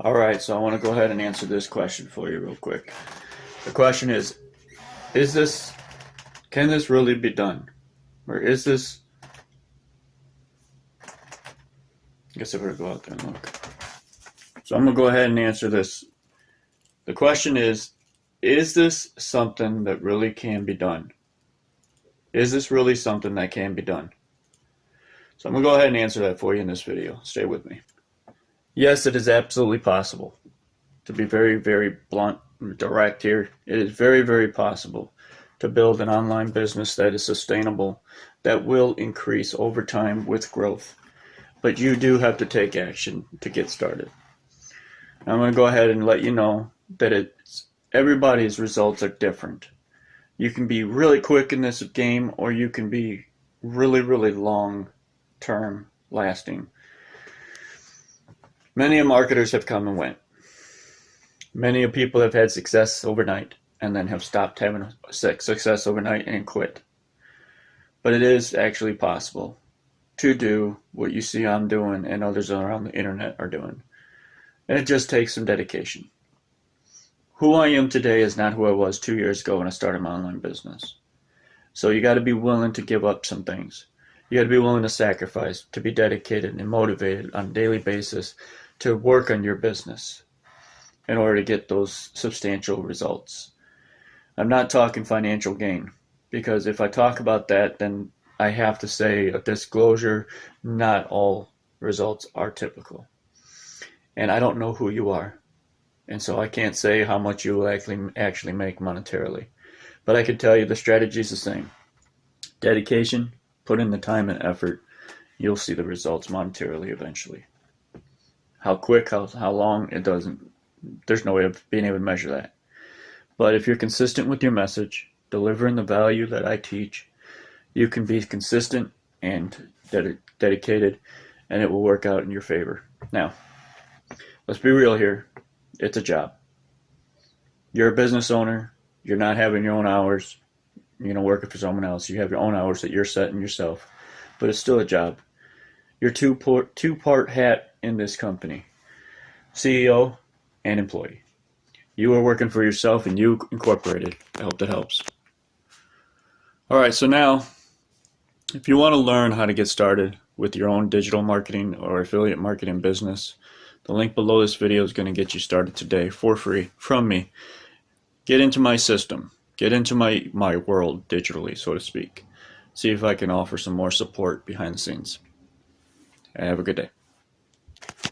Alright, so I want to go ahead and answer this question for you real quick. The question is this, can this really be done? Or is this, I guess I better go out there and look. So I'm going to go ahead and answer this. The question is this something that really can be done? Is this really something that can be done? So I'm going to go ahead and answer that for you in this video. Stay with me. Yes, it is absolutely possible. To be very, very blunt and direct here, it is very, very possible to build an online business that is sustainable, that will increase over time with growth. But you do have to take action to get started. I'm going to go ahead and let you know that everybody's results are different. You can be really quick in this game, or you can be really, really long-term lasting. Many marketers have come and went. Many people have had success overnight and then have stopped having success overnight and quit. But it is actually possible to do what you see I'm doing and others around the internet are doing. And it just takes some dedication. Who I am today is not who I was 2 years ago when I started my online business. So you got to be willing to give up some things. You got to be willing to sacrifice, to be dedicated and motivated on a daily basis to work on your business in order to get those substantial results. I'm not talking financial gain, because if I talk about that, then I have to say a disclosure, not all results are typical. And I don't know who you are. And so I can't say how much you will actually make monetarily. But I can tell you the strategy is the same. Dedication, put in the time and effort, you'll see the results monetarily eventually. How quick, how long, there's no way of being able to measure that. But if you're consistent with your message, delivering the value that I teach, you can be consistent and dedicated, and it will work out in your favor. Now, let's be real here. It's a job. You're a business owner. You're not having your own hours, working for someone else. You have your own hours that you're setting yourself, but it's still a job. You're two-part hat in this company, CEO and employee. You are working for yourself and you incorporated. I hope that helps. All right, so now, if you want to learn how to get started with your own digital marketing or affiliate marketing business, the link below this video is going to get you started today for free from me. Get into my system. Get into my world digitally, so to speak. See if I can offer some more support behind the scenes. Have a good day.